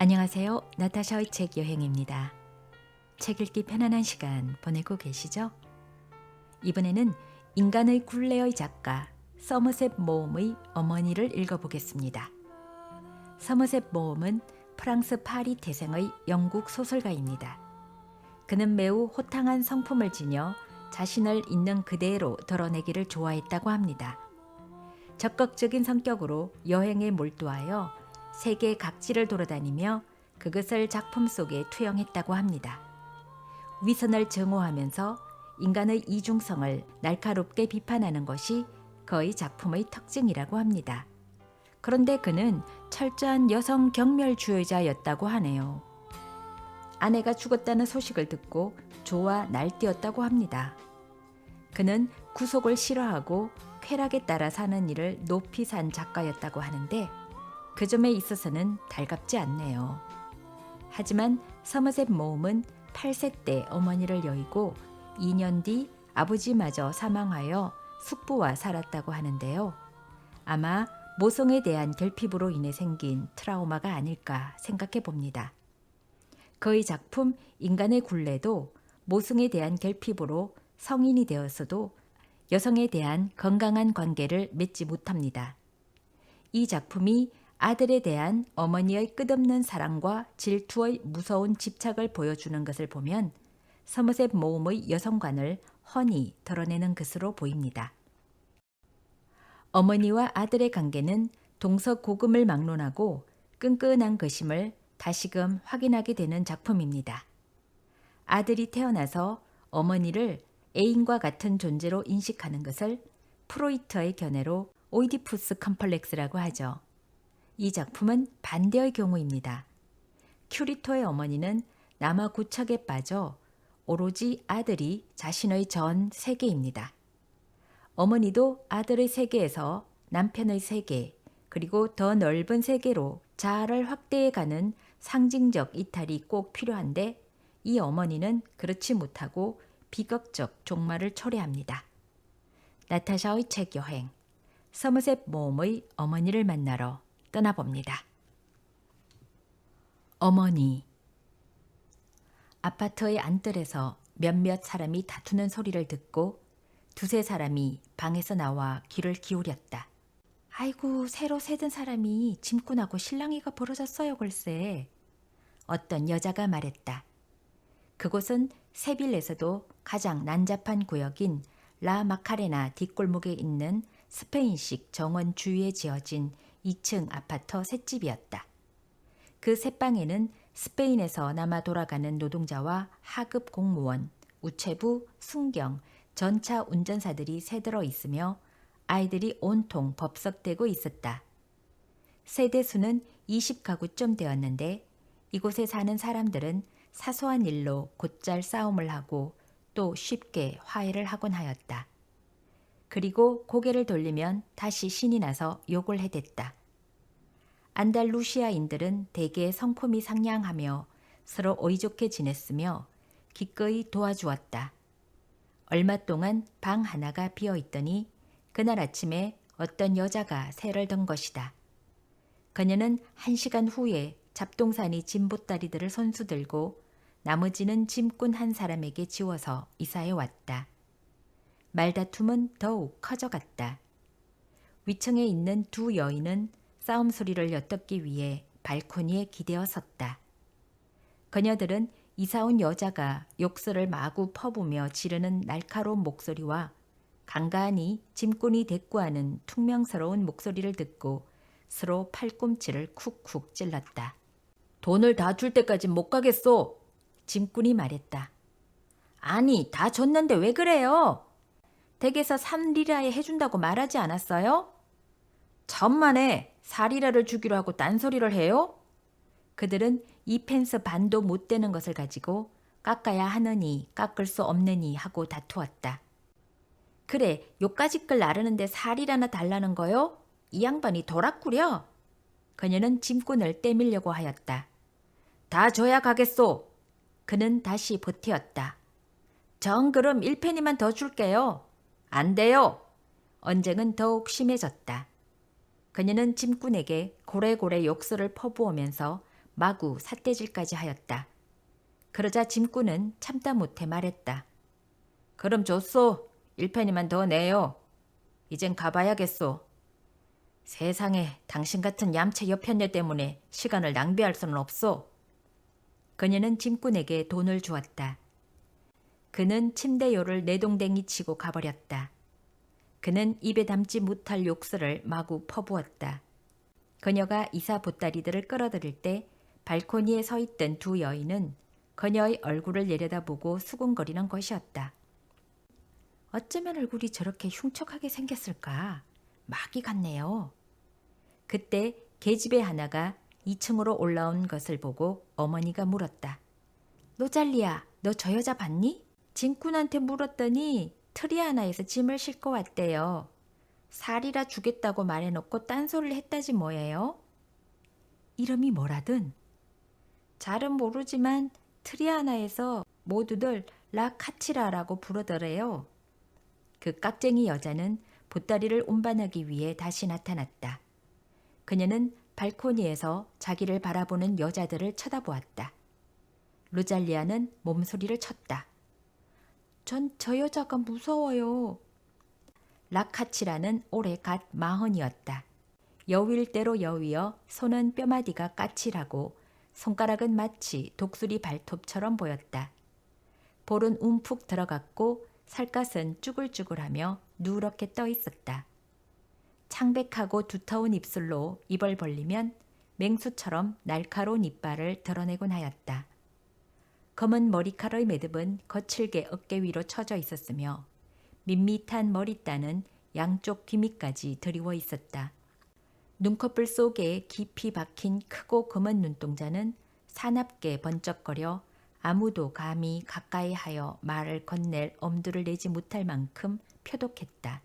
안녕하세요. 나타샤의 책 여행입니다. 책 읽기 편안한 시간 보내고 계시죠? 이번에는 인간의 굴레의 작가 서머셋 모험의 어머니를 읽어보겠습니다. 서머셋 모험은 프랑스 파리 태생의 영국 소설가입니다. 그는 매우 호탕한 성품을 지녀 자신을 있는 그대로 드러내기를 좋아했다고 합니다. 적극적인 성격으로 여행에 몰두하여 세계 각지를 돌아다니며 그것을 작품 속에 투영했다고 합니다. 위선을 증오하면서 인간의 이중성을 날카롭게 비판하는 것이 그의 작품의 특징이라고 합니다. 그런데 그는 철저한 여성 경멸주의자였다고 하네요. 아내가 죽었다는 소식을 듣고 조와 날뛰었다고 합니다. 그는 구속을 싫어하고 쾌락에 따라 사는 일을 높이 산 작가였다고 하는데 그 점에 있어서는 달갑지 않네요. 하지만 서머셋 모험은 8세 때 어머니를 여의고 2년 뒤 아버지마저 사망하여 숙부와 살았다고 하는데요. 아마 모성에 대한 결핍으로 인해 생긴 트라우마가 아닐까 생각해 봅니다. 그의 작품 인간의 굴레도 모성에 대한 결핍으로 성인이 되었어도 여성에 대한 건강한 관계를 맺지 못합니다. 이 작품이 아들에 대한 어머니의 끝없는 사랑과 질투의 무서운 집착을 보여주는 것을 보면 서머셋 모험의 여성관을 훤히 드러내는 것으로 보입니다. 어머니와 아들의 관계는 동서고금을 막론하고 끈끈한 것임을 다시금 확인하게 되는 작품입니다. 아들이 태어나서 어머니를 애인과 같은 존재로 인식하는 것을 프로이트의 견해로 오이디푸스 컴플렉스라고 하죠. 이 작품은 반대의 경우입니다. 큐리토의 어머니는 남아 구척에 빠져 오로지 아들이 자신의 전 세계입니다. 어머니도 아들의 세계에서 남편의 세계, 그리고 더 넓은 세계로 자아를 확대해가는 상징적 이탈이 꼭 필요한데 이 어머니는 그렇지 못하고 비극적 종말을 초래합니다. 나타샤의 책 여행, 서머셋 모험의 어머니를 만나러 떠나봅니다. 어머니. 아파트의 안뜰에서 몇몇 사람이 다투는 소리를 듣고 두세 사람이 방에서 나와 귀를 기울였다. 아이고, 새로 세든 사람이 짐꾼하고 실랑이가 벌어졌어요, 글쎄. 어떤 여자가 말했다. 그곳은 세빌에서도 가장 난잡한 구역인 라 마카레나 뒷골목에 있는 스페인식 정원 주위에 지어진 2층 아파트 셋집이었다. 그 셋방에는 스페인에서 남아 돌아가는 노동자와 하급 공무원, 우체부, 순경, 전차 운전사들이 새들어 있으며 아이들이 온통 법석대고 있었다. 세대 수는 20가구쯤 되었는데 이곳에 사는 사람들은 사소한 일로 곧잘 싸움을 하고 또 쉽게 화해를 하곤 하였다. 그리고 고개를 돌리면 다시 신이 나서 욕을 해댔다. 안달루시아인들은 대개 성품이 상냥하며 서로 오이좋게 지냈으며 기꺼이 도와주었다. 얼마 동안 방 하나가 비어있더니 그날 아침에 어떤 여자가 새를 든 것이다. 그녀는 1시간 후에 잡동사니 짐보따리들을 손수 들고 나머지는 짐꾼 한 사람에게 지워서 이사해 왔다. 말다툼은 더욱 커져갔다. 위층에 있는 두 여인은 싸움 소리를 엿듣기 위해 발코니에 기대어 섰다. 그녀들은 이사온 여자가 욕설을 마구 퍼부며 지르는 날카로운 목소리와 간간히 짐꾼이 대꾸하는 퉁명스러운 목소리를 듣고 서로 팔꿈치를 쿡쿡 찔렀다. 돈을 다 줄 때까진 못 가겠소. 짐꾼이 말했다. 아니, 다 줬는데 왜 그래요? 댁에서 3리라에 해준다고 말하지 않았어요? 천만에 4리라를 주기로 하고 딴소리를 해요? 그들은 2펜스 반도 못 되는 것을 가지고 깎아야 하느니 깎을 수 없느니 하고 다투었다. 그래, 요까짓 걸 나르는데 4리라나 달라는 거요? 이 양반이 돌았구려. 그녀는 짐꾼을 떼밀려고 하였다. 다 줘야 가겠소. 그는 다시 버티었다. 정 그럼 1페니만 더 줄게요. 안 돼요. 언쟁은 더욱 심해졌다. 그녀는 짐꾼에게 고래고래 욕설을 퍼부으면서 마구 삿대질까지 하였다. 그러자 짐꾼은 참다 못해 말했다. 그럼 좋소. 1페니만 더 내요. 이젠 가봐야겠소. 세상에 당신 같은 얌체 여편녀 때문에 시간을 낭비할 수는 없소. 그녀는 짐꾼에게 돈을 주었다. 그는 침대요를 내동댕이 치고 가버렸다. 그는 입에 담지 못할 욕설을 마구 퍼부었다. 그녀가 이사 보따리들을 끌어들일 때 발코니에 서 있던 두 여인은 그녀의 얼굴을 내려다보고 수군거리는 것이었다. 어쩌면 얼굴이 저렇게 흉측하게 생겼을까? 마귀 같네요. 그때 계집애 하나가 2층으로 올라온 것을 보고 어머니가 물었다. 로잘리아, 너 저 여자 봤니? 짐꾼한테 물었더니 트리아나에서 짐을 싣고 왔대요. 살이라 주겠다고 말해놓고 딴소리를 했다지 뭐예요? 이름이 뭐라든? 잘은 모르지만 트리아나에서 모두들 라카치라라고 부르더래요. 그 깍쟁이 여자는 보따리를 운반하기 위해 다시 나타났다. 그녀는 발코니에서 자기를 바라보는 여자들을 쳐다보았다. 로잘리아는 몸소리를 쳤다. 전 저 여자가 무서워요. 라카치라는 올해 갓 40이었다. 여위일 대로 여위여 손은 뼈마디가 까칠하고 손가락은 마치 독수리 발톱처럼 보였다. 볼은 움푹 들어갔고 살갗은 쭈글쭈글하며 누렇게 떠 있었다. 창백하고 두터운 입술로 입을 벌리면 맹수처럼 날카로운 이빨을 드러내곤 하였다. 검은 머리카락의 매듭은 거칠게 어깨 위로 쳐져 있었으며 밋밋한 머리따는 양쪽 귀밑까지 드리워 있었다. 눈꺼풀 속에 깊이 박힌 크고 검은 눈동자는 사납게 번쩍거려 아무도 감히 가까이 하여 말을 건넬 엄두를 내지 못할 만큼 표독했다.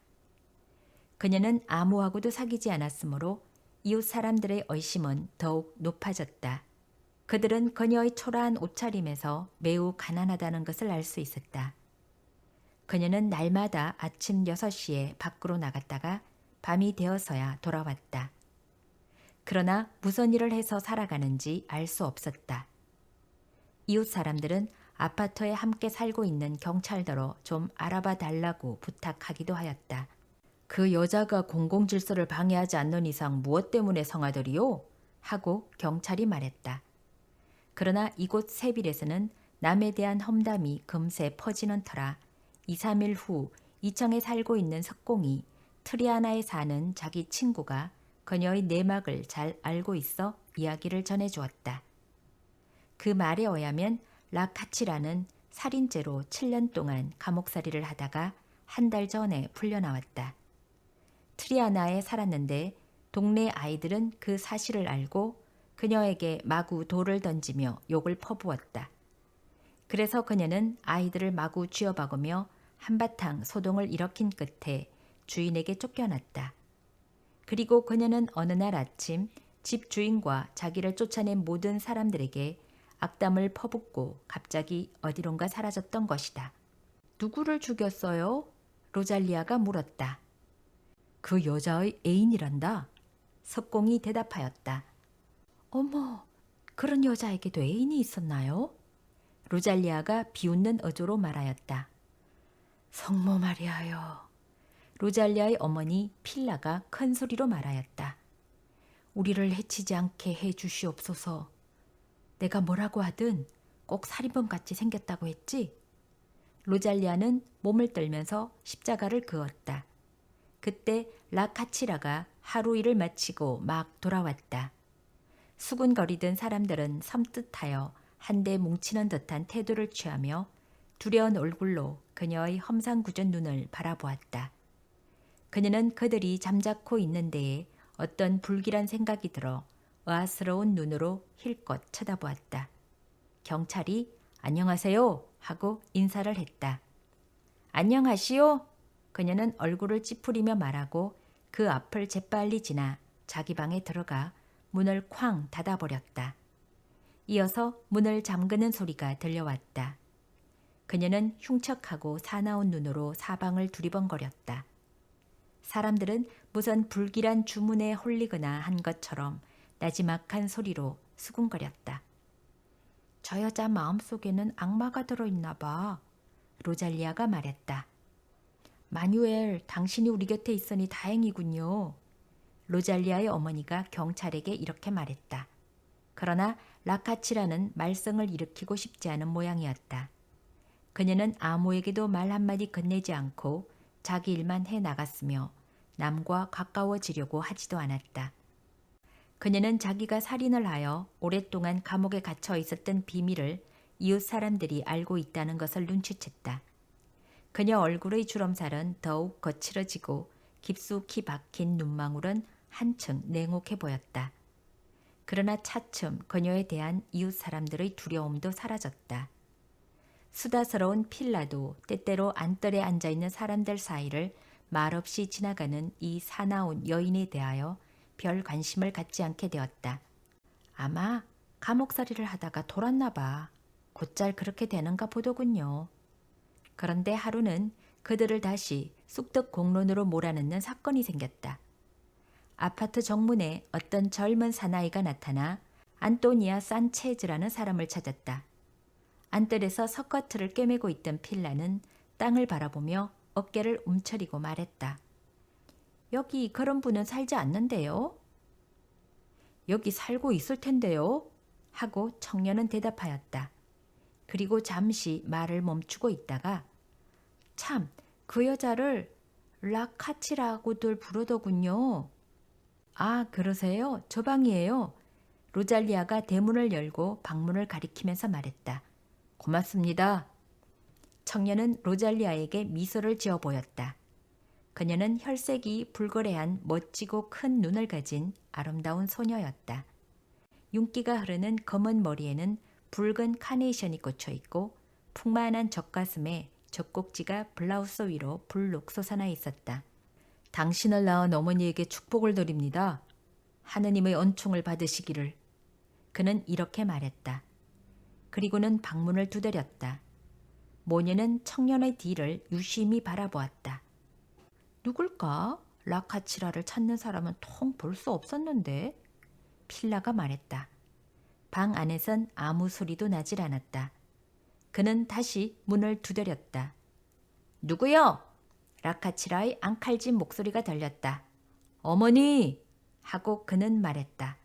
그녀는 아무하고도 사귀지 않았으므로 이웃 사람들의 의심은 더욱 높아졌다. 그들은 그녀의 초라한 옷차림에서 매우 가난하다는 것을 알 수 있었다. 그녀는 날마다 아침 6시에 밖으로 나갔다가 밤이 되어서야 돌아왔다. 그러나 무슨 일을 해서 살아가는지 알 수 없었다. 이웃 사람들은 아파트에 함께 살고 있는 경찰더러 좀 알아봐 달라고 부탁하기도 하였다. 그 여자가 공공질서를 방해하지 않는 이상 무엇 때문에 성하더리요? 하고 경찰이 말했다. 그러나 이곳 세빌에서는 남에 대한 험담이 금세 퍼지는 터라 2, 3일 후 이청에 살고 있는 석공이 트리아나에 사는 자기 친구가 그녀의 내막을 잘 알고 있어 이야기를 전해주었다. 그 말에 의하면 라카치라는 살인죄로 7년 동안 감옥살이를 하다가 한 달 전에 풀려나왔다. 트리아나에 살았는데 동네 아이들은 그 사실을 알고 그녀에게 마구 돌을 던지며 욕을 퍼부었다. 그래서 그녀는 아이들을 마구 쥐어박으며 한바탕 소동을 일으킨 끝에 주인에게 쫓겨났다. 그리고 그녀는 어느 날 아침 집 주인과 자기를 쫓아낸 모든 사람들에게 악담을 퍼붓고 갑자기 어디론가 사라졌던 것이다. 누구를 죽였어요? 로잘리아가 물었다. 그 여자의 애인이란다. 석공이 대답하였다. 어머, 그런 여자에게도 애인이 있었나요? 로잘리아가 비웃는 어조로 말하였다. 성모 마리아여. 로잘리아의 어머니 필라가 큰 소리로 말하였다. 우리를 해치지 않게 해 주시옵소서. 내가 뭐라고 하든 꼭 살인범같이 생겼다고 했지? 로잘리아는 몸을 떨면서 십자가를 그었다. 그때 라카치라가 하루 일을 마치고 막 돌아왔다. 수군거리던 사람들은 섬뜩하여 한데 뭉치는 듯한 태도를 취하며 두려운 얼굴로 그녀의 험상궂은 눈을 바라보았다. 그녀는 그들이 잠자코 있는 데에 어떤 불길한 생각이 들어 의아스러운 눈으로 힐껏 쳐다보았다. 경찰이 안녕하세요 하고 인사를 했다. 안녕하시오. 그녀는 얼굴을 찌푸리며 말하고 그 앞을 재빨리 지나 자기 방에 들어가 문을 쾅 닫아버렸다. 이어서 문을 잠그는 소리가 들려왔다. 그녀는 흉측하고 사나운 눈으로 사방을 두리번거렸다. 사람들은 무슨 불길한 주문에 홀리거나 한 것처럼 나지막한 소리로 수군거렸다. 저 여자 마음속에는 악마가 들어있나 봐. 로잘리아가 말했다. 마뉴엘, 당신이 우리 곁에 있으니 다행이군요. 로잘리아의 어머니가 경찰에게 이렇게 말했다. 그러나 라카치라는 말썽을 일으키고 싶지 않은 모양이었다. 그녀는 아무에게도 말 한마디 건네지 않고 자기 일만 해 나갔으며 남과 가까워지려고 하지도 않았다. 그녀는 자기가 살인을 하여 오랫동안 감옥에 갇혀 있었던 비밀을 이웃 사람들이 알고 있다는 것을 눈치챘다. 그녀 얼굴의 주름살은 더욱 거칠어지고 깊숙이 박힌 눈망울은 한층 냉혹해 보였다. 그러나 차츰 그녀에 대한 이웃 사람들의 두려움도 사라졌다. 수다스러운 필라도 때때로 안뜰에 앉아있는 사람들 사이를 말없이 지나가는 이 사나운 여인에 대하여 별 관심을 갖지 않게 되었다. 아마 감옥살이를 하다가 돌았나 봐. 곧잘 그렇게 되는가 보더군요. 그런데 하루는 그들을 다시 쑥덕 공론으로 몰아넣는 사건이 생겼다. 아파트 정문에 어떤 젊은 사나이가 나타나 안토니아 산체즈라는 사람을 찾았다. 안뜰에서 서커트를 꿰매고 있던 필라는 땅을 바라보며 어깨를 움츠리고 말했다. 여기 그런 분은 살지 않는데요? 여기 살고 있을 텐데요? 하고 청년은 대답하였다. 그리고 잠시 말을 멈추고 있다가 참, 그 여자를 라카치라고들 부르더군요. 아, 그러세요? 저 방이에요. 로잘리아가 대문을 열고 방문을 가리키면서 말했다. 고맙습니다. 청년은 로잘리아에게 미소를 지어 보였다. 그녀는 혈색이 불그레한 멋지고 큰 눈을 가진 아름다운 소녀였다. 윤기가 흐르는 검은 머리에는 붉은 카네이션이 꽂혀 있고 풍만한 젖가슴에 젖꼭지가 블라우스 위로 불룩 솟아나 있었다. 당신을 낳은 어머니에게 축복을 드립니다. 하느님의恩寵을 받으시기를. 그는 이렇게 말했다. 그리고는 방문을 두드렸다. 모녀는 청년의 뒤를 유심히 바라보았다. 누굴까? 라카치라를 찾는 사람은 통 볼 수 없었는데. 필라가 말했다. 방 안에선 아무 소리도 나질 않았다. 그는 다시 문을 두드렸다. 누구요? 라카치라의 앙칼진 목소리가 들렸다. 어머니! 하고 그는 말했다.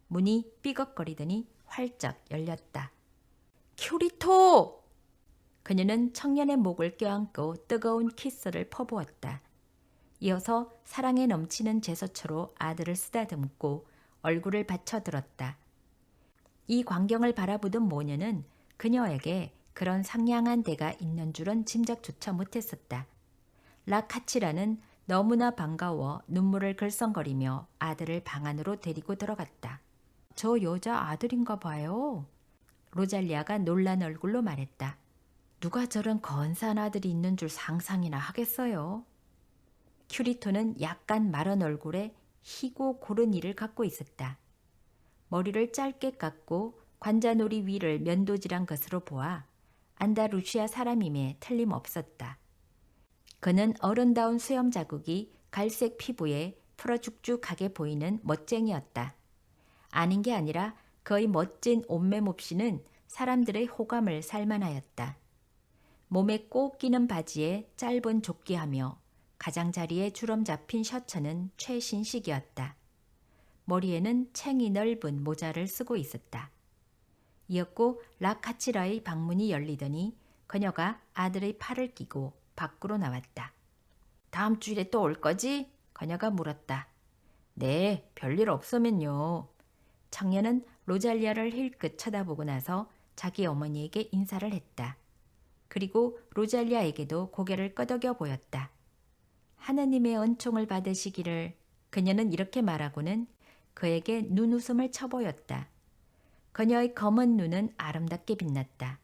문이 삐걱거리더니 활짝 열렸다. 큐리토! 그녀는 청년의 목을 껴안고 뜨거운 키스를 퍼부었다. 이어서 사랑에 넘치는 제서처로 아들을 쓰다듬고 얼굴을 받쳐들었다. 이 광경을 바라보던 모녀는 그녀에게 그런 상냥한 대가 있는 줄은 짐작조차 못했었다. 라카치라는 너무나 반가워 눈물을 글썽거리며 아들을 방 안으로 데리고 들어갔다. 저 여자 아들인가 봐요. 로잘리아가 놀란 얼굴로 말했다. 누가 저런 건사한 아들이 있는 줄 상상이나 하겠어요. 큐리토는 약간 마른 얼굴에 희고 고른 이를 갖고 있었다. 머리를 짧게 깎고 관자놀이 위를 면도질한 것으로 보아 안다루시아 사람임에 틀림없었다. 그는 어른다운 수염 자국이 갈색 피부에 풀어죽죽하게 보이는 멋쟁이였다. 아닌 게 아니라 거의 멋진 옷매 몹시는 사람들의 호감을 살만하였다. 몸에 꼭 끼는 바지에 짧은 조끼하며 가장자리에 주름 잡힌 셔츠는 최신식이었다. 머리에는 챙이 넓은 모자를 쓰고 있었다. 이었고 라카치라의 방문이 열리더니 그녀가 아들의 팔을 끼고 밖으로 나왔다. 다음 주일에 또 올 거지? 그녀가 물었다. 네, 별일 없으면요. 청년은 로잘리아를 힐끗 쳐다보고 나서 자기 어머니에게 인사를 했다. 그리고 로잘리아에게도 고개를 끄덕여 보였다. 하느님의 은총을 받으시기를. 그녀는 이렇게 말하고는 그에게 눈웃음을 쳐보였다. 그녀의 검은 눈은 아름답게 빛났다.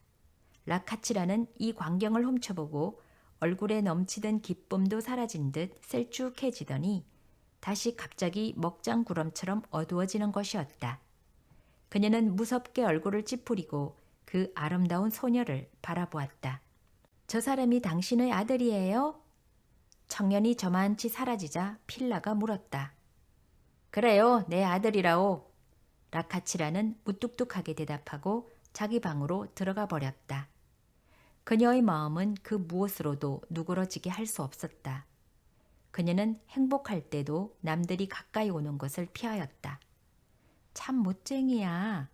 라카치라는 이 광경을 훔쳐보고 얼굴에 넘치던 기쁨도 사라진 듯 셀쭉해지더니 다시 갑자기 먹장구름처럼 어두워지는 것이었다. 그녀는 무섭게 얼굴을 찌푸리고 그 아름다운 소녀를 바라보았다. 저 사람이 당신의 아들이에요? 청년이 저만치 사라지자 필라가 물었다. 그래요, 내 아들이라오. 라카치라는 무뚝뚝하게 대답하고 자기 방으로 들어가 버렸다. 그녀의 마음은 그 무엇으로도 누그러지게 할 수 없었다. 그녀는 행복할 때도 남들이 가까이 오는 것을 피하였다. 참 못쟁이야.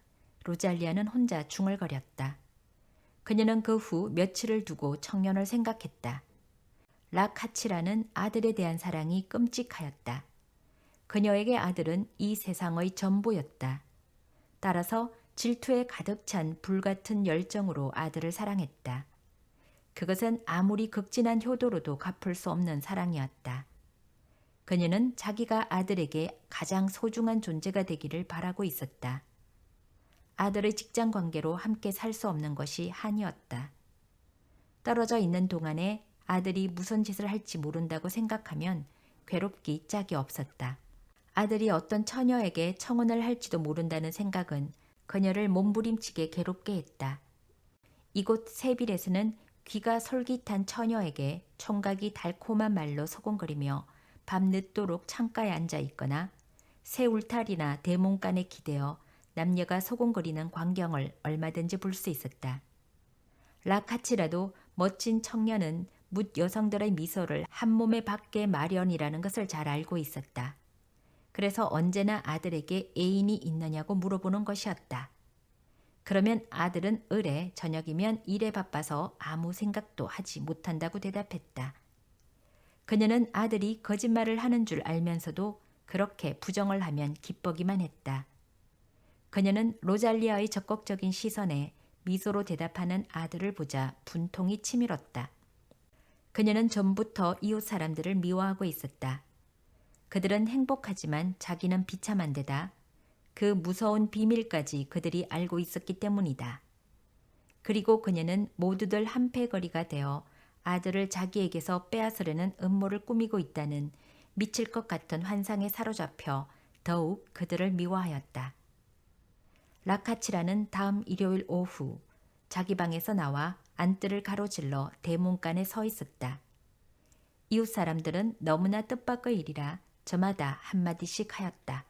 로잘리아는 혼자 중얼거렸다. 그녀는 그 후 며칠을 두고 청년을 생각했다. 라카치라는 아들에 대한 사랑이 끔찍하였다. 그녀에게 아들은 이 세상의 전부였다. 따라서 질투에 가득 찬 불같은 열정으로 아들을 사랑했다. 그것은 아무리 극진한 효도로도 갚을 수 없는 사랑이었다. 그녀는 자기가 아들에게 가장 소중한 존재가 되기를 바라고 있었다. 아들의 직장 관계로 함께 살 수 없는 것이 한이었다. 떨어져 있는 동안에 아들이 무슨 짓을 할지 모른다고 생각하면 괴롭기 짝이 없었다. 아들이 어떤 처녀에게 청혼을 할지도 모른다는 생각은 그녀를 몸부림치게 괴롭게 했다. 이곳 세빌에서는 귀가 솔깃한 처녀에게 총각이 달콤한 말로 소곤거리며 밤늦도록 창가에 앉아 있거나 새 울타리나 대문간에 기대어 남녀가 소곤거리는 광경을 얼마든지 볼 수 있었다. 라카치라도 멋진 청년은 묻 여성들의 미소를 한 몸에 받게 마련이라는 것을 잘 알고 있었다. 그래서 언제나 아들에게 애인이 있느냐고 물어보는 것이었다. 그러면 아들은 을에 저녁이면 일에 바빠서 아무 생각도 하지 못한다고 대답했다. 그녀는 아들이 거짓말을 하는 줄 알면서도 그렇게 부정을 하면 기뻐기만 했다. 그녀는 로잘리아의 적극적인 시선에 미소로 대답하는 아들을 보자 분통이 치밀었다. 그녀는 전부터 이웃 사람들을 미워하고 있었다. 그들은 행복하지만 자기는 비참한 데다 그 무서운 비밀까지 그들이 알고 있었기 때문이다. 그리고 그녀는 모두들 한패거리가 되어 아들을 자기에게서 빼앗으려는 음모를 꾸미고 있다는 미칠 것 같은 환상에 사로잡혀 더욱 그들을 미워하였다. 라카치라는 다음 일요일 오후 자기 방에서 나와 안뜰을 가로질러 대문간에 서 있었다. 이웃 사람들은 너무나 뜻밖의 일이라 저마다 한마디씩 하였다.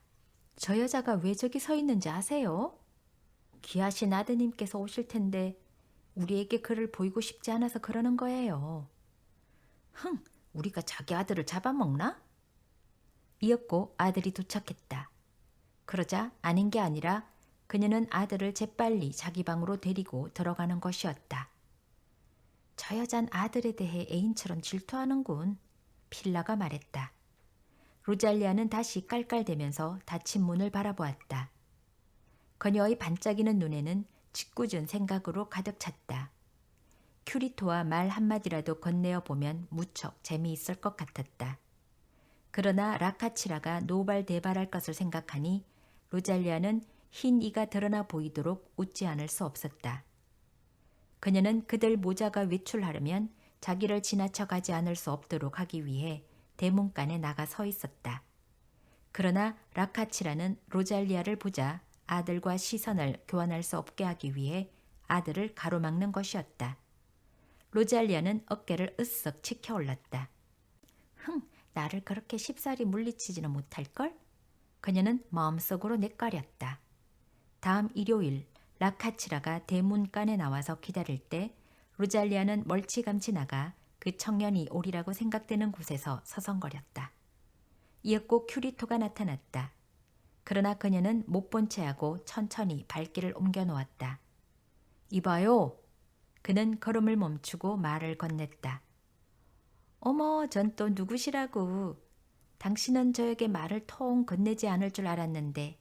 저 여자가 왜 저기 서 있는지 아세요? 귀하신 아드님께서 오실 텐데 우리에게 그를 보이고 싶지 않아서 그러는 거예요. 흥, 우리가 자기 아들을 잡아먹나? 이었고 아들이 도착했다. 그러자 아닌 게 아니라 그녀는 아들을 재빨리 자기 방으로 데리고 들어가는 것이었다. 저 여잔 아들에 대해 애인처럼 질투하는군. 필라가 말했다. 로잘리아는 다시 깔깔대면서 닫힌 문을 바라보았다. 그녀의 반짝이는 눈에는 짓궂은 생각으로 가득 찼다. 큐리토와 말 한마디라도 건네어 보면 무척 재미있을 것 같았다. 그러나 라카치라가 노발대발할 것을 생각하니 로잘리아는 흰 이가 드러나 보이도록 웃지 않을 수 없었다. 그녀는 그들 모자가 외출하려면 자기를 지나쳐 가지 않을 수 없도록 하기 위해 대문간에 나가 서 있었다. 그러나 라카치라는 로잘리아를 보자 아들과 시선을 교환할 수 없게 하기 위해 아들을 가로막는 것이었다. 로잘리아는 어깨를 으쓱 치켜 올랐다. 흥, 나를 그렇게 쉽사리 물리치지는 못할걸? 그녀는 마음속으로 내까렸다. 다음 일요일 라카치라가 대문간에 나와서 기다릴 때 로잘리아는 멀찌감치 나가 그 청년이 오리라고 생각되는 곳에서 서성거렸다. 이었고 큐리토가 나타났다. 그러나 그녀는 못 본 채하고 천천히 발길을 옮겨 놓았다. 이봐요. 그는 걸음을 멈추고 말을 건넸다. 어머, 전 또 누구시라고. 당신은 저에게 말을 통 건네지 않을 줄 알았는데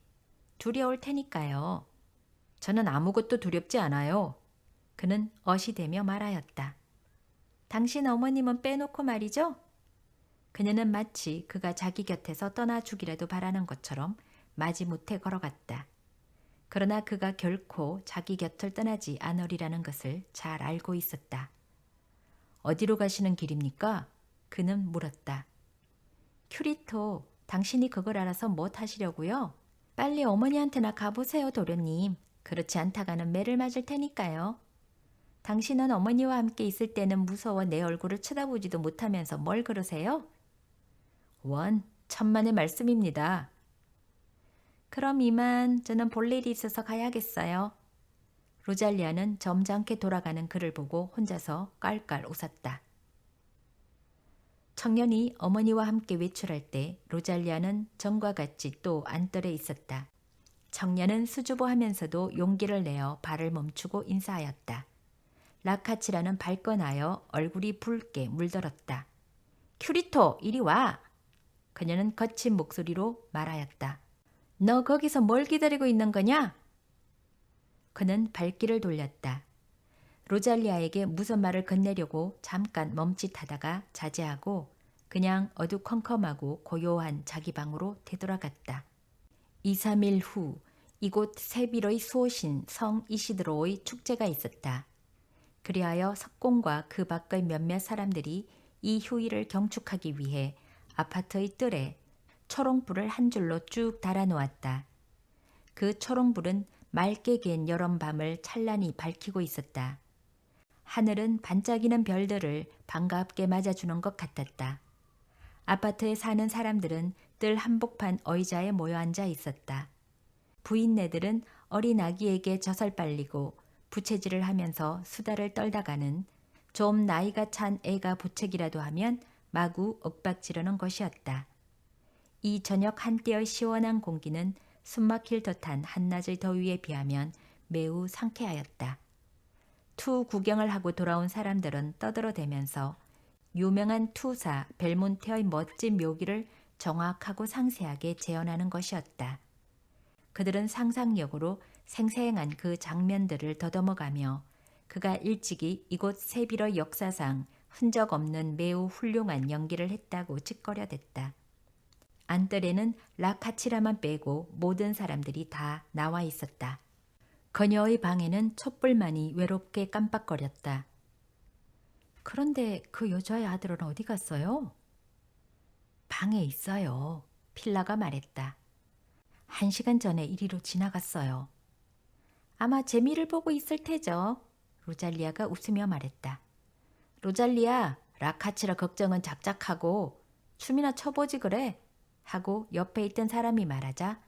두려울 테니까요. 저는 아무것도 두렵지 않아요. 그는 어시대며 말하였다. 당신 어머님은 빼놓고 말이죠? 그녀는 마치 그가 자기 곁에서 떠나주기라도 바라는 것처럼 마지못해 걸어갔다. 그러나 그가 결코 자기 곁을 떠나지 않으리라는 것을 잘 알고 있었다. 어디로 가시는 길입니까? 그는 물었다. 큐리토, 당신이 그걸 알아서 뭐 하시려고요? 빨리 어머니한테나 가보세요, 도련님. 그렇지 않다가는 매를 맞을 테니까요. 당신은 어머니와 함께 있을 때는 무서워 내 얼굴을 쳐다보지도 못하면서 뭘 그러세요? 원, 천만의 말씀입니다. 그럼 이만 저는 볼 일이 있어서 가야겠어요. 로잘리아는 점잖게 돌아가는 그를 보고 혼자서 깔깔 웃었다. 청년이 어머니와 함께 외출할 때 로잘리아는 전과 같이 또 안뜰에 있었다. 청년은 수줍어하면서도 용기를 내어 발을 멈추고 인사하였다. 라카치라는 발끈하여 얼굴이 붉게 물들었다. 큐리토, 이리 와! 그녀는 거친 목소리로 말하였다. 너 거기서 뭘 기다리고 있는 거냐? 그는 발길을 돌렸다. 로잘리아에게 무슨 말을 건네려고 잠깐 멈칫하다가 자제하고 그냥 어두컴컴하고 고요한 자기 방으로 되돌아갔다. 2, 3일 후 이곳 세빌의 수호신 성 이시드로의 축제가 있었다. 그리하여 석공과 그 밖의 몇몇 사람들이 이 휴일을 경축하기 위해 아파트의 뜰에 초롱불을 한 줄로 쭉 달아놓았다. 그 초롱불은 맑게 갠 여름밤을 찬란히 밝히고 있었다. 하늘은 반짝이는 별들을 반갑게 맞아주는 것 같았다. 아파트에 사는 사람들은 뜰 한복판 의자에 모여 앉아 있었다. 부인네들은 어린 아기에게 젖을 빨리고 부채질을 하면서 수다를 떨다가는 좀 나이가 찬 애가 부채기라도 하면 마구 윽박지르는 것이었다. 이 저녁 한때의 시원한 공기는 숨막힐 듯한 한낮의 더위에 비하면 매우 상쾌하였다. 투 구경을 하고 돌아온 사람들은 떠들어대면서 유명한 투사 벨몬테의 멋진 묘기를 정확하고 상세하게 재현하는 것이었다. 그들은 상상력으로 생생한 그 장면들을 더듬어가며 그가 일찍이 이곳 세빌의 역사상 흔적 없는 매우 훌륭한 연기를 했다고 짓거려댔다. 안뜰에는 라카치라만 빼고 모든 사람들이 다 나와 있었다. 그녀의 방에는 촛불만이 외롭게 깜빡거렸다. 그런데 그 여자의 아들은 어디 갔어요? 방에 있어요. 필라가 말했다. 1시간 전에 이리로 지나갔어요. 아마 재미를 보고 있을 테죠. 로잘리아가 웃으며 말했다. 로잘리아, 라카치라 걱정은 작작하고 춤이나 춰보지 그래. 하고 옆에 있던 사람이 말하자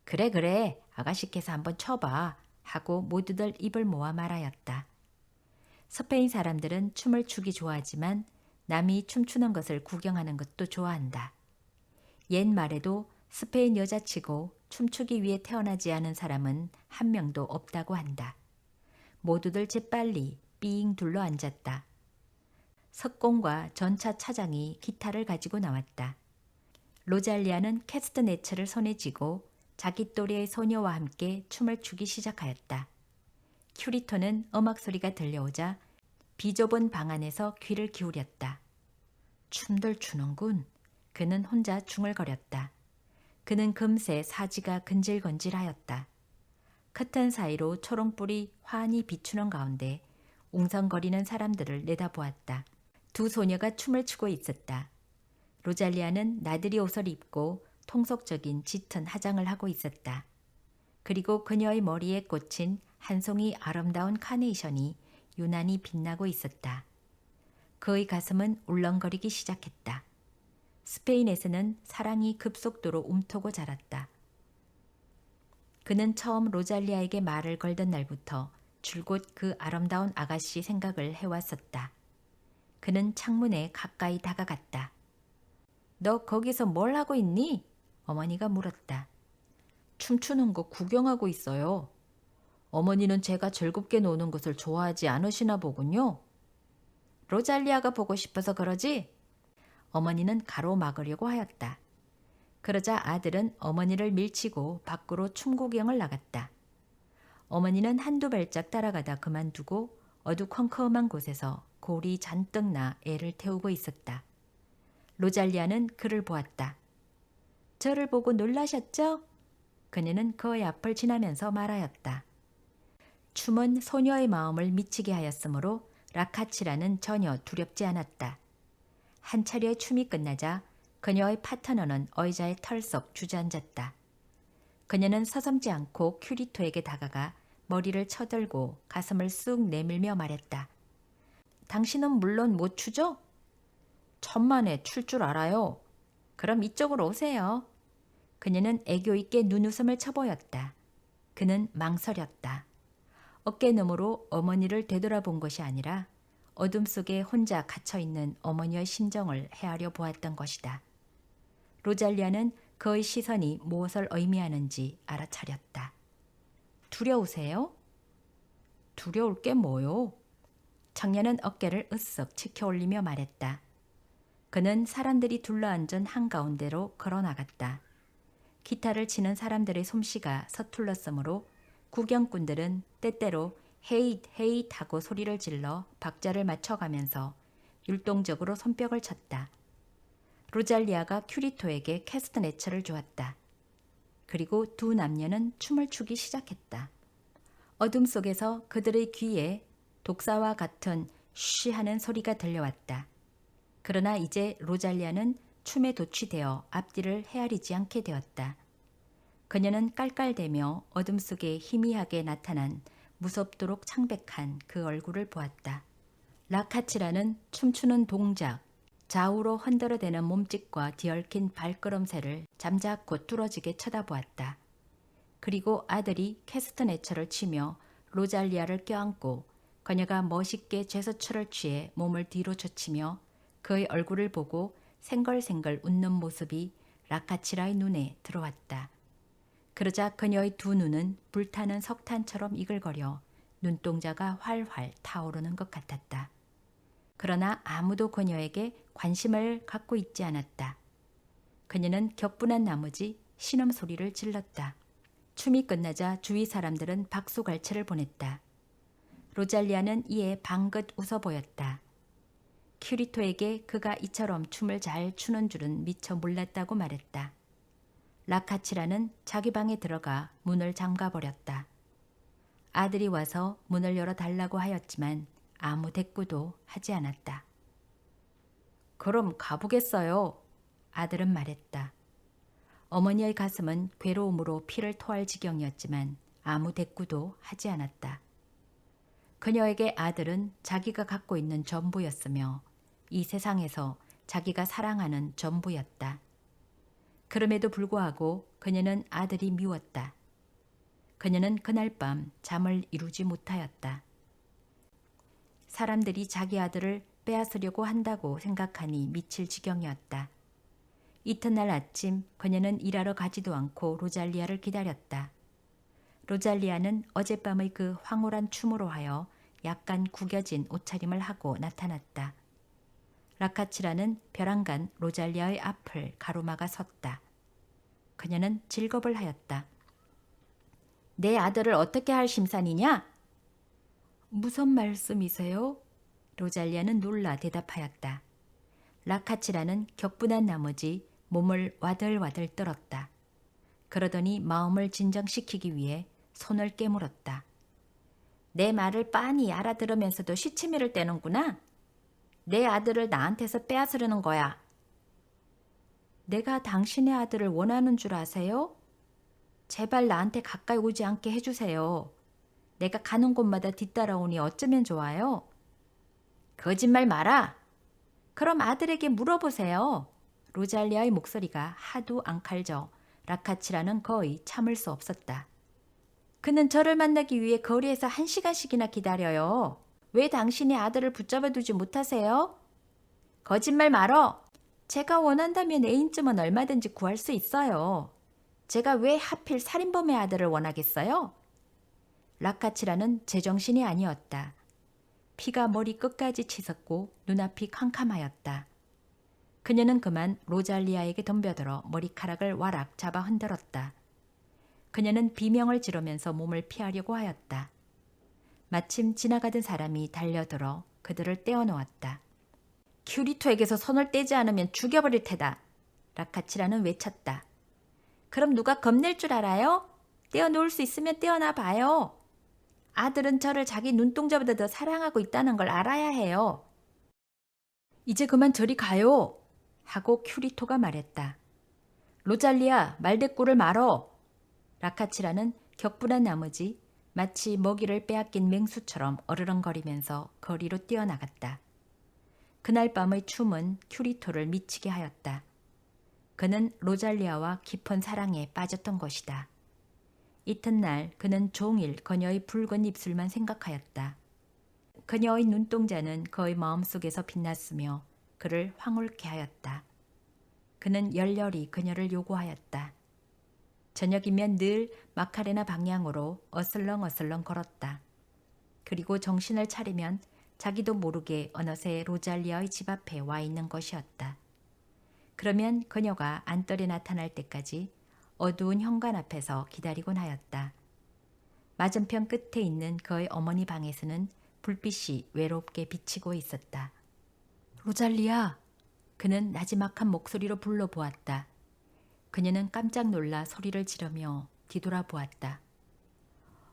그래 그래 아가씨께서 한번 춰봐 하고 모두들 입을 모아 말하였다. 스페인 사람들은 춤을 추기 좋아하지만 남이 춤추는 것을 구경하는 것도 좋아한다. 옛말에도 스페인 여자치고 춤추기 위해 태어나지 않은 사람은 한 명도 없다고 한다. 모두들 재빨리 삥 둘러 앉았다. 석공과 전차 차장이 기타를 가지고 나왔다. 로잘리아는 캐스트네츠를 손에 쥐고 자기 또래의 소녀와 함께 춤을 추기 시작하였다. 큐리토는 음악 소리가 들려오자 비좁은 방 안에서 귀를 기울였다. 춤들 추는군. 그는 혼자 중얼거렸다. 그는 금세 사지가 근질근질하였다. 커튼 사이로 초롱불이 환히 비추는 가운데 웅성거리는 사람들을 내다보았다. 두 소녀가 춤을 추고 있었다. 로잘리아는 나들이 옷을 입고 통속적인 짙은 화장을 하고 있었다. 그리고 그녀의 머리에 꽂힌 한 송이 아름다운 카네이션이 유난히 빛나고 있었다. 그의 가슴은 울렁거리기 시작했다. 스페인에서는 사랑이 급속도로 움트고 자랐다. 그는 처음 로잘리아에게 말을 걸던 날부터 줄곧 그 아름다운 아가씨 생각을 해왔었다. 그는 창문에 가까이 다가갔다. 너 거기서 뭘 하고 있니? 어머니가 물었다. 춤추는 거 구경하고 있어요. 어머니는 제가 즐겁게 노는 것을 좋아하지 않으시나 보군요. 로잘리아가 보고 싶어서 그러지? 어머니는 가로막으려고 하였다. 그러자 아들은 어머니를 밀치고 밖으로 춤 구경을 나갔다. 어머니는 한두 발짝 따라가다 그만두고 어두컴컴한 곳에서 골이 잔뜩 나 애를 태우고 있었다. 로잘리아는 그를 보았다. 저를 보고 놀라셨죠? 그녀는 그의 앞을 지나면서 말하였다. 춤은 소녀의 마음을 미치게 하였으므로 라카치라는 전혀 두렵지 않았다. 한 차례의 춤이 끝나자 그녀의 파트너는 의자에 털썩 주저앉았다. 그녀는 서슴지 않고 큐리토에게 다가가 머리를 쳐들고 가슴을 쑥 내밀며 말했다. 당신은 물론 못 추죠? 천만에 출 줄 알아요. 그럼 이쪽으로 오세요. 그녀는 애교 있게 눈웃음을 쳐보였다. 그는 망설였다. 어깨너머로 어머니를 되돌아본 것이 아니라 어둠 속에 혼자 갇혀있는 어머니의 심정을 헤아려 보았던 것이다. 로잘리아는 그의 시선이 무엇을 의미하는지 알아차렸다. 두려우세요? 두려울 게 뭐요? 청년은 어깨를 으쓱 치켜올리며 말했다. 그는 사람들이 둘러앉은 한가운데로 걸어나갔다. 기타를 치는 사람들의 솜씨가 서툴렀으므로 구경꾼들은 때때로 헤잇 헤잇 하고 소리를 질러 박자를 맞춰가면서 율동적으로 손뼉을 쳤다. 로잘리아가 큐리토에게 캐스트네처를 주었다. 그리고 두 남녀는 춤을 추기 시작했다. 어둠 속에서 그들의 귀에 독사와 같은 쉬 하는 소리가 들려왔다. 그러나 이제 로잘리아는 춤에 도취되어 앞뒤를 헤아리지 않게 되었다. 그녀는 깔깔대며 어둠 속에 희미하게 나타난 무섭도록 창백한 그 얼굴을 보았다. 라카치라는 춤추는 동작, 좌우로 흔들어대는 몸짓과 뒤얽힌 발걸음새를 잠자코 뚫어지게 쳐다보았다. 그리고 아들이 캐스트네처를 치며 로잘리아를 껴안고 그녀가 멋있게 제스처를 취해 몸을 뒤로 젖히며 그의 얼굴을 보고 생걸생걸 웃는 모습이 라카치라의 눈에 들어왔다. 그러자 그녀의 두 눈은 불타는 석탄처럼 이글거려 눈동자가 활활 타오르는 것 같았다. 그러나 아무도 그녀에게 관심을 갖고 있지 않았다. 그녀는 격분한 나머지 신음소리를 질렀다. 춤이 끝나자 주위 사람들은 박수갈채를 보냈다. 로잘리아는 이에 방긋 웃어 보였다. 큐리토에게 그가 이처럼 춤을 잘 추는 줄은 미처 몰랐다고 말했다. 라카치라는 자기 방에 들어가 문을 잠가버렸다. 아들이 와서 문을 열어달라고 하였지만 아무 대꾸도 하지 않았다. 그럼 가보겠어요. 아들은 말했다. 어머니의 가슴은 괴로움으로 피를 토할 지경이었지만 아무 대꾸도 하지 않았다. 그녀에게 아들은 자기가 갖고 있는 전부였으며 이 세상에서 자기가 사랑하는 전부였다. 그럼에도 불구하고 그녀는 아들이 미웠다. 그녀는 그날 밤 잠을 이루지 못하였다. 사람들이 자기 아들을 빼앗으려고 한다고 생각하니 미칠 지경이었다. 이튿날 아침 그녀는 일하러 가지도 않고 로잘리아를 기다렸다. 로잘리아는 어젯밤의 그 황홀한 춤으로 하여 약간 구겨진 옷차림을 하고 나타났다. 라카치라는 벼랑간 로잘리아의 앞을 가로막아 섰다. 그녀는 질겁을 하였다. 내 아들을 어떻게 할 심산이냐? 무슨 말씀이세요? 로잘리아는 놀라 대답하였다. 라카치라는 격분한 나머지 몸을 와들와들 떨었다. 그러더니 마음을 진정시키기 위해 손을 깨물었다. 내 말을 빤히 알아들으면서도 시치미를 떼는구나. 내 아들을 나한테서 빼앗으려는 거야. 내가 당신의 아들을 원하는 줄 아세요? 제발 나한테 가까이 오지 않게 해주세요. 내가 가는 곳마다 뒤따라오니 어쩌면 좋아요? 거짓말 마라. 그럼 아들에게 물어보세요. 로잘리아의 목소리가 하도 앙칼져 라카치라는 거의 참을 수 없었다. 그는 저를 만나기 위해 거리에서 1시간씩이나 기다려요. 왜 당신의 아들을 붙잡아 두지 못하세요? 거짓말 말어. 제가 원한다면 애인쯤은 얼마든지 구할 수 있어요. 제가 왜 하필 살인범의 아들을 원하겠어요? 라카치라는 제정신이 아니었다. 피가 머리 끝까지 치솟고 눈앞이 캄캄하였다. 그녀는 그만 로잘리아에게 덤벼들어 머리카락을 와락 잡아 흔들었다. 그녀는 비명을 지르면서 몸을 피하려고 하였다. 마침 지나가던 사람이 달려들어 그들을 떼어놓았다. 큐리토에게서 손을 떼지 않으면 죽여버릴 테다. 라카치라는 외쳤다. 그럼 누가 겁낼 줄 알아요? 떼어놓을 수 있으면 떼어놔 봐요. 아들은 저를 자기 눈동자보다 더 사랑하고 있다는 걸 알아야 해요. 이제 그만 저리 가요. 하고 큐리토가 말했다. 로잘리아, 말대꾸를 말어. 라카치라는 격분한 나머지 마치 먹이를 빼앗긴 맹수처럼 어르렁거리면서 거리로 뛰어나갔다. 그날 밤의 춤은 큐리토를 미치게 하였다. 그는 로잘리아와 깊은 사랑에 빠졌던 것이다. 이튿날 그는 종일 그녀의 붉은 입술만 생각하였다. 그녀의 눈동자는 그의 마음속에서 빛났으며 그를 황홀케 하였다. 그는 열렬히 그녀를 요구하였다. 저녁이면 늘 마카레나 방향으로 어슬렁어슬렁 걸었다. 그리고 정신을 차리면 자기도 모르게 어느새 로잘리아의 집 앞에 와 있는 것이었다. 그러면 그녀가 안뜰에 나타날 때까지 어두운 현관 앞에서 기다리곤 하였다. 맞은편 끝에 있는 그의 어머니 방에서는 불빛이 외롭게 비치고 있었다. 로잘리아! 그는 나지막한 목소리로 불러보았다. 그녀는 깜짝 놀라 소리를 지르며 뒤돌아보았다.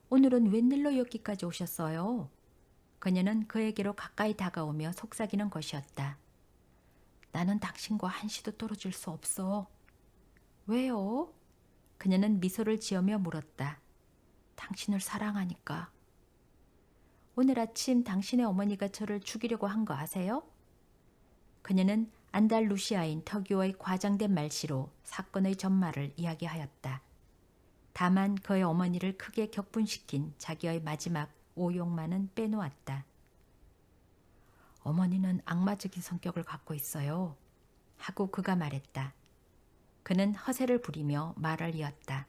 오늘은 웬일로 여기까지 오셨어요? 그녀는 그에게로 가까이 다가오며 속삭이는 것이었다. 나는 당신과 한시도 떨어질 수 없어. 왜요? 그녀는 미소를 지으며 물었다. 당신을 사랑하니까. 오늘 아침 당신의 어머니가 저를 죽이려고 한 거 아세요? 그녀는 안달루시아인 터키오의 과장된 말씨로 사건의 전말을 이야기하였다. 다만 그의 어머니를 크게 격분시킨 자기의 마지막 오용만은 빼놓았다. 어머니는 악마적인 성격을 갖고 있어요. 하고 그가 말했다. 그는 허세를 부리며 말을 이었다.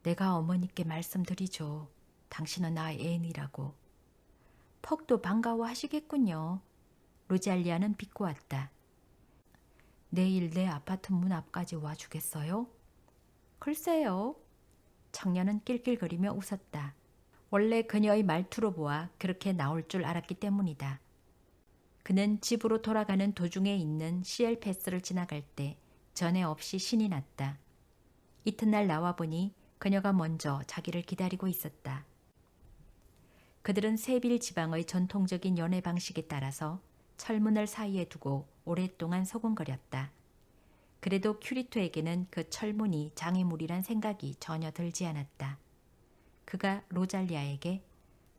내가 어머니께 말씀드리죠. 당신은 나의 애인이라고. 퍽도 반가워하시겠군요. 로잘리아는 비꼬았다. 내일 내 아파트 문 앞까지 와주겠어요? 글쎄요. 청년은 낄낄거리며 웃었다. 원래 그녀의 말투로 보아 그렇게 나올 줄 알았기 때문이다. 그는 집으로 돌아가는 도중에 있는 CL 패스를 지나갈 때 전에 없이 신이 났다. 이튿날 나와보니 그녀가 먼저 자기를 기다리고 있었다. 그들은 세빌 지방의 전통적인 연애 방식에 따라서 철문을 사이에 두고 오랫동안 소곤거렸다. 그래도 큐리토에게는 그 철문이 장애물이란 생각이 전혀 들지 않았다. 그가 로잘리아에게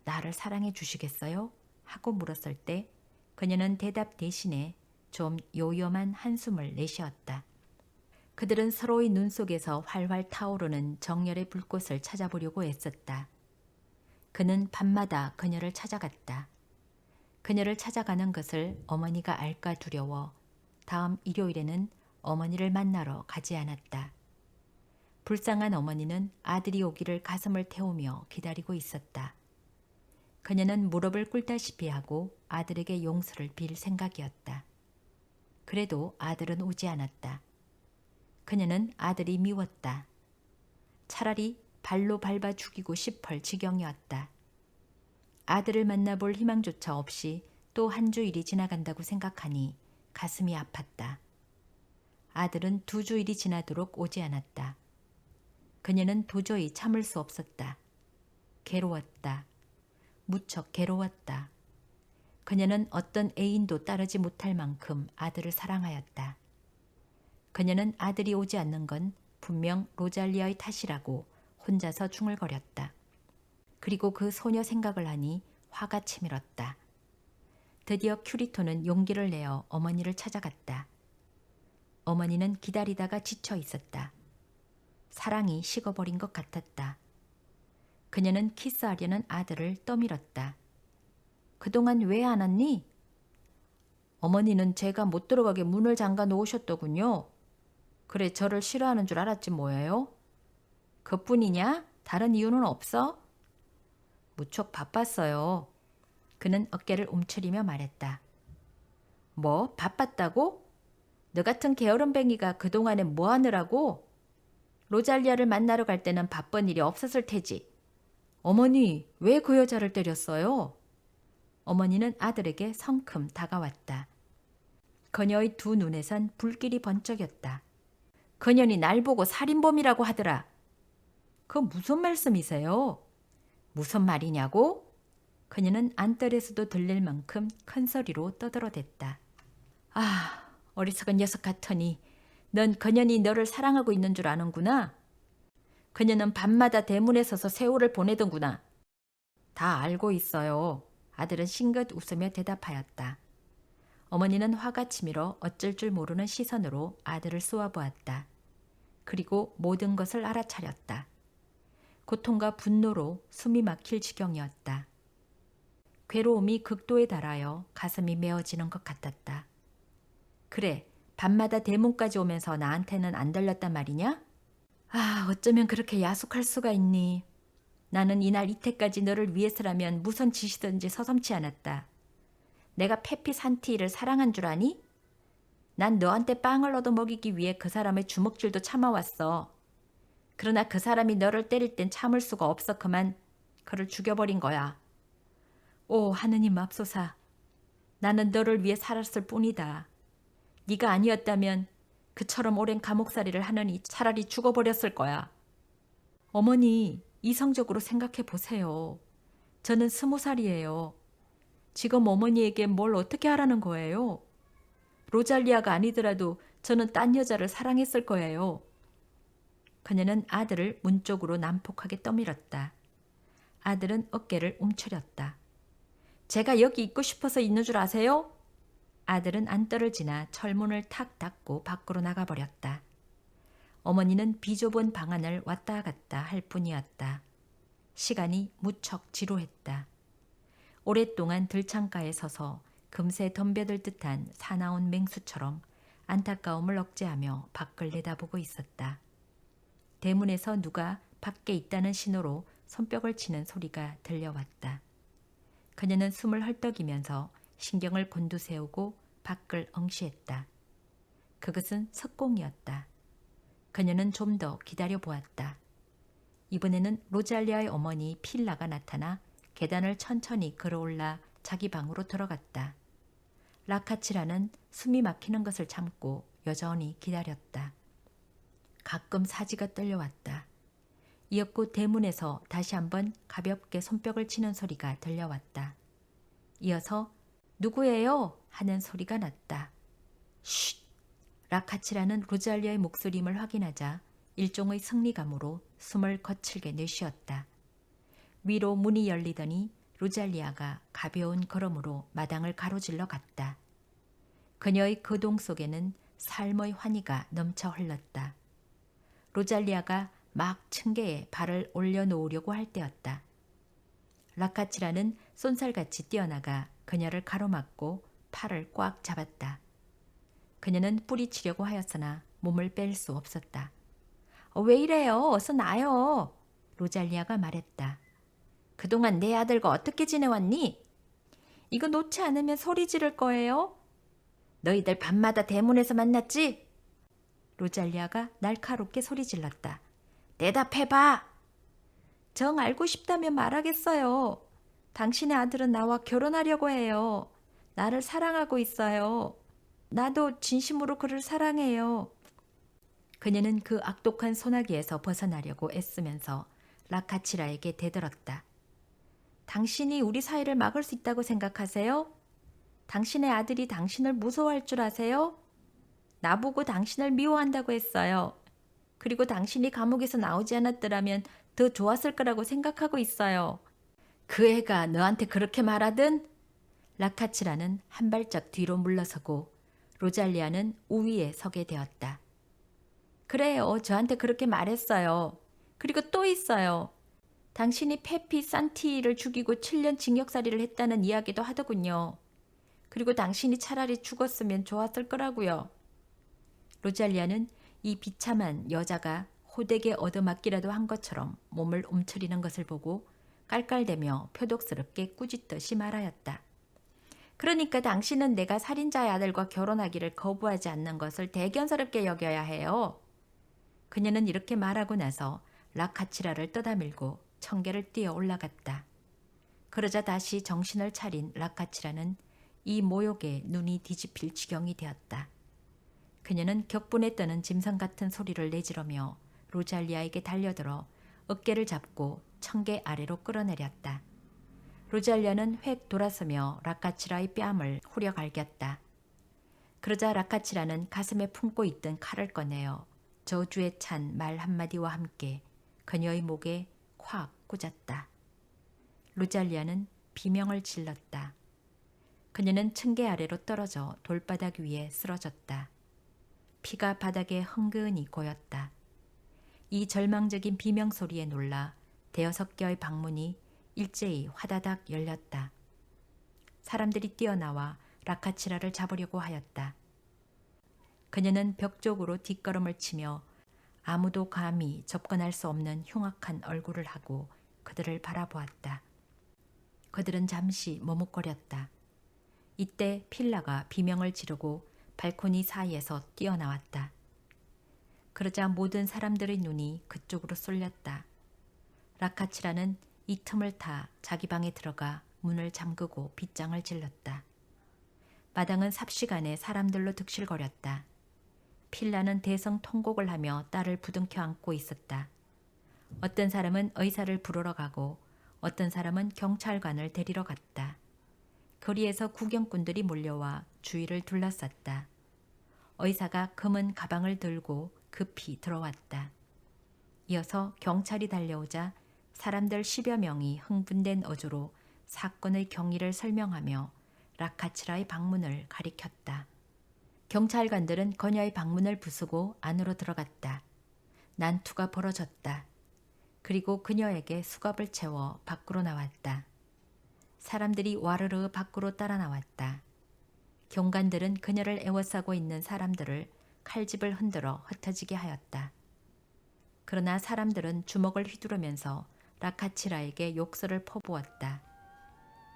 나를 사랑해 주시겠어요? 하고 물었을 때 그녀는 대답 대신에 좀 요염한 한숨을 내쉬었다. 그들은 서로의 눈 속에서 활활 타오르는 정열의 불꽃을 찾아보려고 애썼다. 그는 밤마다 그녀를 찾아갔다. 그녀를 찾아가는 것을 어머니가 알까 두려워 다음 일요일에는 어머니를 만나러 가지 않았다. 불쌍한 어머니는 아들이 오기를 가슴을 태우며 기다리고 있었다. 그녀는 무릎을 꿇다시피 하고 아들에게 용서를 빌 생각이었다. 그래도 아들은 오지 않았다. 그녀는 아들이 미웠다. 차라리 발로 밟아 죽이고 싶을 지경이었다. 아들을 만나볼 희망조차 없이 또 한 주일이 지나간다고 생각하니 가슴이 아팠다. 아들은 2주일이 지나도록 오지 않았다. 그녀는 도저히 참을 수 없었다. 괴로웠다. 무척 괴로웠다. 그녀는 어떤 애인도 따르지 못할 만큼 아들을 사랑하였다. 그녀는 아들이 오지 않는 건 분명 로잘리아의 탓이라고 혼자서 중얼거렸다. 그리고 그 소녀 생각을 하니 화가 치밀었다. 드디어 큐리토는 용기를 내어 어머니를 찾아갔다. 어머니는 기다리다가 지쳐 있었다. 사랑이 식어버린 것 같았다. 그녀는 키스하려는 아들을 떠밀었다. 그동안 왜 안 왔니? 어머니는 제가 못 들어가게 문을 잠가 놓으셨더군요. 그래 저를 싫어하는 줄 알았지 뭐예요? 그뿐이냐? 다른 이유는 없어? 무척 바빴어요. 그는 어깨를 움츠리며 말했다. 뭐 바빴다고? 너 같은 게으름뱅이가 그동안에 뭐 하느라고? 로잘리아를 만나러 갈 때는 바쁜 일이 없었을 테지. 어머니, 왜 그 여자를 때렸어요? 어머니는 아들에게 성큼 다가왔다. 그녀의 두 눈에선 불길이 번쩍였다. 그년이 날 보고 살인범이라고 하더라. 그 무슨 말씀이세요? 무슨 말이냐고? 그녀는 안뜰에서도 들릴 만큼 큰 소리로 떠들어댔다. 아, 어리석은 녀석 같으니 넌 그년이 너를 사랑하고 있는 줄 아는구나. 그녀는 밤마다 대문에 서서 세월을 보내던구나. 다 알고 있어요. 아들은 싱긋 웃으며 대답하였다. 어머니는 화가 치밀어 어쩔 줄 모르는 시선으로 아들을 쏘아보았다. 그리고 모든 것을 알아차렸다. 고통과 분노로 숨이 막힐 지경이었다. 괴로움이 극도에 달하여 가슴이 메어지는 것 같았다. 그래, 밤마다 대문까지 오면서 나한테는 안 들렸단 말이냐? 아, 어쩌면 그렇게 야속할 수가 있니? 나는 이날 이때까지 너를 위해서라면 무슨 짓이든지 서슴지 않았다. 내가 페피 산티를 사랑한 줄 아니? 난 너한테 빵을 얻어먹이기 위해 그 사람의 주먹질도 참아왔어. 그러나 그 사람이 너를 때릴 땐 참을 수가 없어 그만 그를 죽여버린 거야. 오 하느님 맙소사. 나는 너를 위해 살았을 뿐이다. 네가 아니었다면 그처럼 오랜 감옥살이를 하느니 차라리 죽어버렸을 거야. 어머니, 이성적으로 생각해 보세요. 저는 20살이에요. 지금 어머니에게 뭘 어떻게 하라는 거예요? 로잘리아가 아니더라도 저는 딴 여자를 사랑했을 거예요. 그녀는 아들을 문 쪽으로 난폭하게 떠밀었다. 아들은 어깨를 움츠렸다. 제가 여기 있고 싶어서 있는 줄 아세요? 아들은 안떨을 지나 철문을 탁 닫고 밖으로 나가버렸다. 어머니는 비좁은 방 안을 왔다 갔다 할 뿐이었다. 시간이 무척 지루했다. 오랫동안 들창가에 서서 금세 덤벼들 듯한 사나운 맹수처럼 안타까움을 억제하며 밖을 내다보고 있었다. 대문에서 누가 밖에 있다는 신호로 손뼉을 치는 소리가 들려왔다. 그녀는 숨을 헐떡이면서 신경을 곤두세우고 밖을 응시했다. 그것은 석공이었다. 그녀는 좀 더 기다려보았다. 이번에는 로잘리아의 어머니 필라가 나타나 계단을 천천히 걸어올라 자기 방으로 들어갔다. 라카치라는 숨이 막히는 것을 참고 여전히 기다렸다. 가끔 사지가 떨려왔다. 이었고 대문에서 다시 한번 가볍게 손뼉을 치는 소리가 들려왔다. 이어서 누구예요? 하는 소리가 났다. 쉿! 라카치라는 로잘리아의 목소리임을 확인하자 일종의 승리감으로 숨을 거칠게 내쉬었다. 위로 문이 열리더니 로잘리아가 가벼운 걸음으로 마당을 가로질러 갔다. 그녀의 거동 속에는 삶의 환희가 넘쳐 흘렀다. 로잘리아가 막 층계에 발을 올려놓으려고 할 때였다. 라카치라는 쏜살같이 뛰어나가 그녀를 가로막고 팔을 꽉 잡았다. 그녀는 뿌리치려고 하였으나 몸을 뺄 수 없었다. 왜 이래요? 어서 나요. 로잘리아가 말했다. 그동안 내 아들과 어떻게 지내왔니? 이거 놓지 않으면 소리 지를 거예요. 너희들 밤마다 대문에서 만났지? 로잘리아가 날카롭게 소리 질렀다. 대답해봐. 정 알고 싶다면 말하겠어요. 당신의 아들은 나와 결혼하려고 해요. 나를 사랑하고 있어요. 나도 진심으로 그를 사랑해요. 그녀는 그 악독한 소나기에서 벗어나려고 애쓰면서 라카치라에게 대들었다. 당신이 우리 사이를 막을 수 있다고 생각하세요? 당신의 아들이 당신을 무서워할 줄 아세요? 나보고 당신을 미워한다고 했어요. 그리고 당신이 감옥에서 나오지 않았더라면 더 좋았을 거라고 생각하고 있어요. 그 애가 너한테 그렇게 말하든? 라카치라는 한 발짝 뒤로 물러서고 로잘리아는 우위에 서게 되었다. 그래요. 저한테 그렇게 말했어요. 그리고 또 있어요. 당신이 페피 산티를 죽이고 7년 징역살이를 했다는 이야기도 하더군요. 그리고 당신이 차라리 죽었으면 좋았을 거라고요. 로잘리아는 이 비참한 여자가 호되게 얻어맞기라도 한 것처럼 몸을 움츠리는 것을 보고 깔깔대며 표독스럽게 꾸짖듯이 말하였다. 그러니까 당신은 내가 살인자의 아들과 결혼하기를 거부하지 않는 것을 대견스럽게 여겨야 해요. 그녀는 이렇게 말하고 나서 라카치라를 떠다밀고 청계를 뛰어 올라갔다. 그러자 다시 정신을 차린 라카치라는 이 모욕에 눈이 뒤집힐 지경이 되었다. 그녀는 격분에 떠는 짐승 같은 소리를 내지르며 로잘리아에게 달려들어 어깨를 잡고 청계 아래로 끌어내렸다. 로잘리아는 획 돌아서며 라카치라의 뺨을 후려 갈겼다. 그러자 라카치라는 가슴에 품고 있던 칼을 꺼내어 저주에 찬 말 한마디와 함께 그녀의 목에 콱 꽂았다. 로잘리아는 비명을 질렀다. 그녀는 층계 아래로 떨어져 돌바닥 위에 쓰러졌다. 피가 바닥에 흥건히 고였다. 이 절망적인 비명 소리에 놀라 대여섯 개의 방문이 일제히 화다닥 열렸다. 사람들이 뛰어나와 라카치라를 잡으려고 하였다. 그녀는 벽 쪽으로 뒷걸음을 치며 아무도 감히 접근할 수 없는 흉악한 얼굴을 하고 그들을 바라보았다. 그들은 잠시 머뭇거렸다. 이때 필라가 비명을 지르고 발코니 사이에서 뛰어나왔다. 그러자 모든 사람들의 눈이 그쪽으로 쏠렸다. 라카치라는 이 틈을 타 자기 방에 들어가 문을 잠그고 빗장을 질렀다. 마당은 삽시간에 사람들로 득실거렸다. 필라는 대성통곡을 하며 딸을 부둥켜 안고 있었다. 어떤 사람은 의사를 부르러 가고 어떤 사람은 경찰관을 데리러 갔다. 거리에서 구경꾼들이 몰려와 주위를 둘러쌌다. 의사가 검은 가방을 들고 급히 들어왔다. 이어서 경찰이 달려오자 사람들 10여 명이 흥분된 어조로 사건의 경위를 설명하며 라카치라의 방문을 가리켰다. 경찰관들은 그녀의 방문을 부수고 안으로 들어갔다. 난투가 벌어졌다. 그리고 그녀에게 수갑을 채워 밖으로 나왔다. 사람들이 와르르 밖으로 따라 나왔다. 경관들은 그녀를 에워싸고 있는 사람들을 칼집을 흔들어 흩어지게 하였다. 그러나 사람들은 주먹을 휘두르면서 라카치라에게 욕설을 퍼부었다.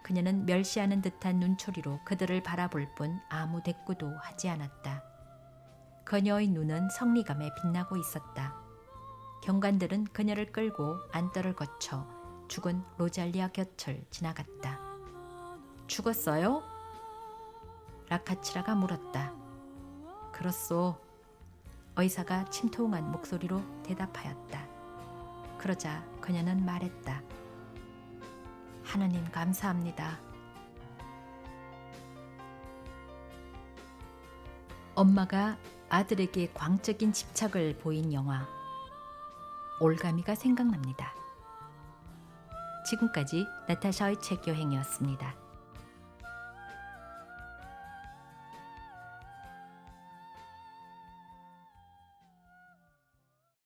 그녀는 멸시하는 듯한 눈초리로 그들을 바라볼 뿐 아무 대꾸도 하지 않았다. 그녀의 눈은 성리감에 빛나고 있었다. 경관들은 그녀를 끌고 안뜰을 거쳐 죽은 로잘리아 곁을 지나갔다. 죽었어요? 라카치라가 물었다. 그렇소. 의사가 침통한 목소리로 대답하였다. 그러자 그녀는 말했다. 하느님 감사합니다. 엄마가 아들에게 광적인 집착을 보인 영화 올가미가 생각납니다. 지금까지 나타샤의 책 여행이었습니다.